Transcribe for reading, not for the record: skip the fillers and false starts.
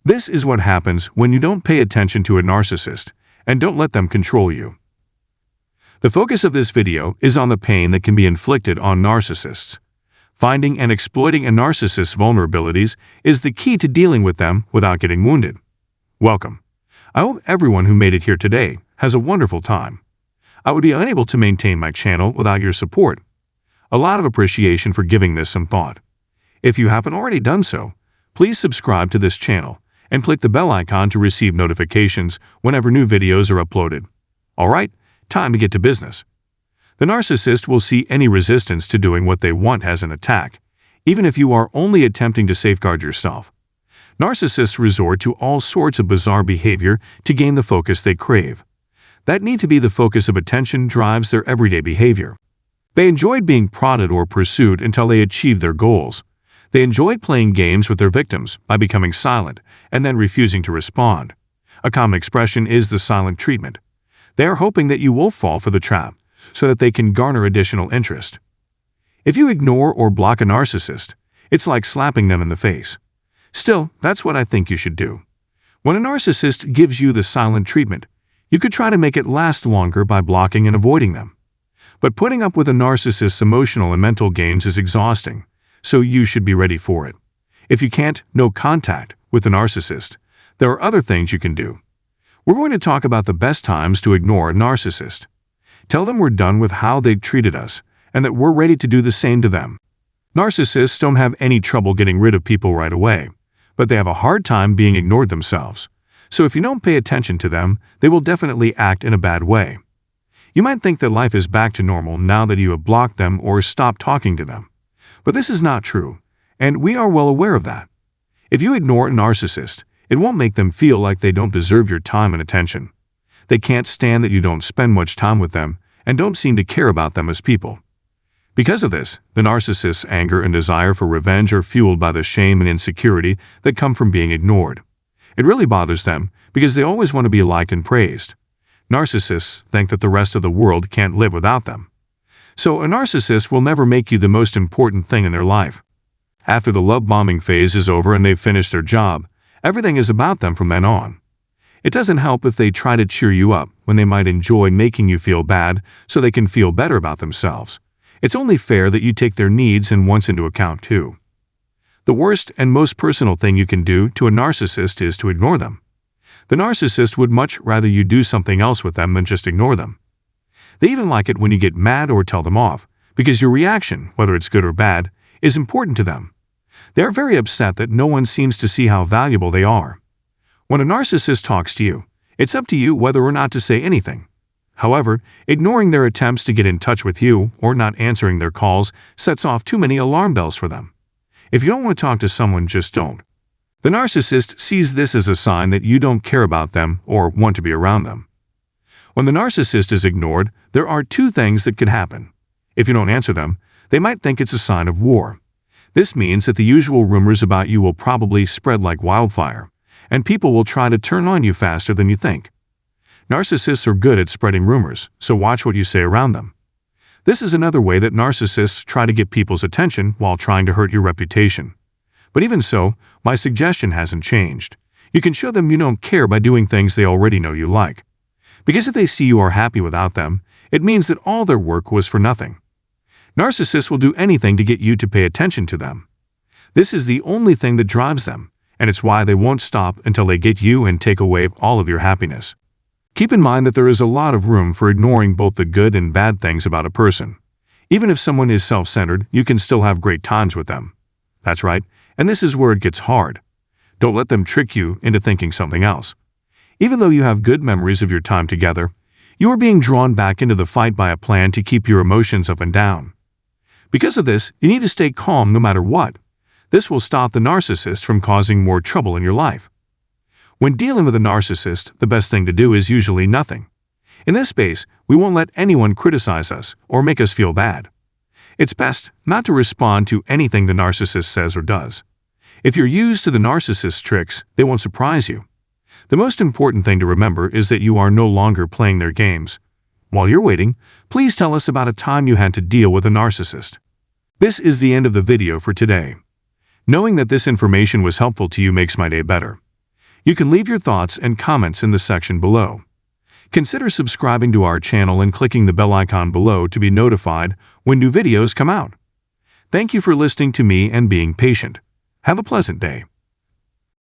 This is what happens when you don't pay attention to a narcissist and don't let them control you. The focus of this video is on the pain that can be inflicted on narcissists. Finding and exploiting a narcissist's vulnerabilities is the key to dealing with them without getting wounded. Welcome. I hope everyone who made it here today has a wonderful time. I would be unable to maintain my channel without your support. A lot of appreciation for giving this some thought. If you haven't already done so, please subscribe to this channel and click the bell icon to receive notifications whenever new videos are uploaded. Alright, time to get to business. The narcissist will see any resistance to doing what they want as an attack, even if you are only attempting to safeguard yourself. Narcissists resort to all sorts of bizarre behavior to gain the focus they crave. That need to be the focus of attention drives their everyday behavior. They enjoyed being prodded or pursued until they achieved their goals. They enjoyed playing games with their victims by becoming silent and then refusing to respond. A common expression is the silent treatment. They are hoping that you will fall for the trap so that they can garner additional interest. If you ignore or block a narcissist, it's like slapping them in the face. Still, that's what I think you should do. When a narcissist gives you the silent treatment, you could try to make it last longer by blocking and avoiding them. But putting up with a narcissist's emotional and mental games is exhausting, so you should be ready for it. If you can't, no contact with a narcissist, there are other things you can do. We're going to talk about the best times to ignore a narcissist. Tell them we're done with how they've treated us and that we're ready to do the same to them. Narcissists don't have any trouble getting rid of people right away, but they have a hard time being ignored themselves. So if you don't pay attention to them, they will definitely act in a bad way. You might think that life is back to normal now that you have blocked them or stopped talking to them. But this is not true, and we are well aware of that. If you ignore a narcissist, it won't make them feel like they don't deserve your time and attention. They can't stand that you don't spend much time with them and don't seem to care about them as people. Because of this, the narcissist's anger and desire for revenge are fueled by the shame and insecurity that come from being ignored. It really bothers them because they always want to be liked and praised. Narcissists think that the rest of the world can't live without them. So a narcissist will never make you the most important thing in their life. After the love bombing phase is over and they've finished their job, everything is about them from then on. It doesn't help if they try to cheer you up when they might enjoy making you feel bad so they can feel better about themselves. It's only fair that you take their needs and wants into account too. The worst and most personal thing you can do to a narcissist is to ignore them. The narcissist would much rather you do something else with them than just ignore them. They even like it when you get mad or tell them off, because your reaction, whether it's good or bad, is important to them. They are very upset that no one seems to see how valuable they are. When a narcissist talks to you, it's up to you whether or not to say anything. However, ignoring their attempts to get in touch with you or not answering their calls sets off too many alarm bells for them. If you don't want to talk to someone, just don't. The narcissist sees this as a sign that you don't care about them or want to be around them. When the narcissist is ignored, there are two things that could happen. If you don't answer them, they might think it's a sign of war. This means that the usual rumors about you will probably spread like wildfire, and people will try to turn on you faster than you think. Narcissists are good at spreading rumors, so watch what you say around them. This is another way that narcissists try to get people's attention while trying to hurt your reputation. But even so, my suggestion hasn't changed. You can show them you don't care by doing things they already know you like. Because if they see you are happy without them, it means that all their work was for nothing. Narcissists will do anything to get you to pay attention to them. This is the only thing that drives them, and it's why they won't stop until they get you and take away all of your happiness. Keep in mind that there is a lot of room for ignoring both the good and bad things about a person. Even if someone is self-centered, you can still have great times with them. That's right, and this is where it gets hard. Don't let them trick you into thinking something else. Even though you have good memories of your time together, you are being drawn back into the fight by a plan to keep your emotions up and down. Because of this, you need to stay calm no matter what. This will stop the narcissist from causing more trouble in your life. When dealing with a narcissist, the best thing to do is usually nothing. In this space, we won't let anyone criticize us or make us feel bad. It's best not to respond to anything the narcissist says or does. If you're used to the narcissist's tricks, they won't surprise you. The most important thing to remember is that you are no longer playing their games. While you're waiting, please tell us about a time you had to deal with a narcissist. This is the end of the video for today. Knowing that this information was helpful to you makes my day better. You can leave your thoughts and comments in the section below. Consider subscribing to our channel and clicking the bell icon below to be notified when new videos come out. Thank you for listening to me and being patient. Have a pleasant day.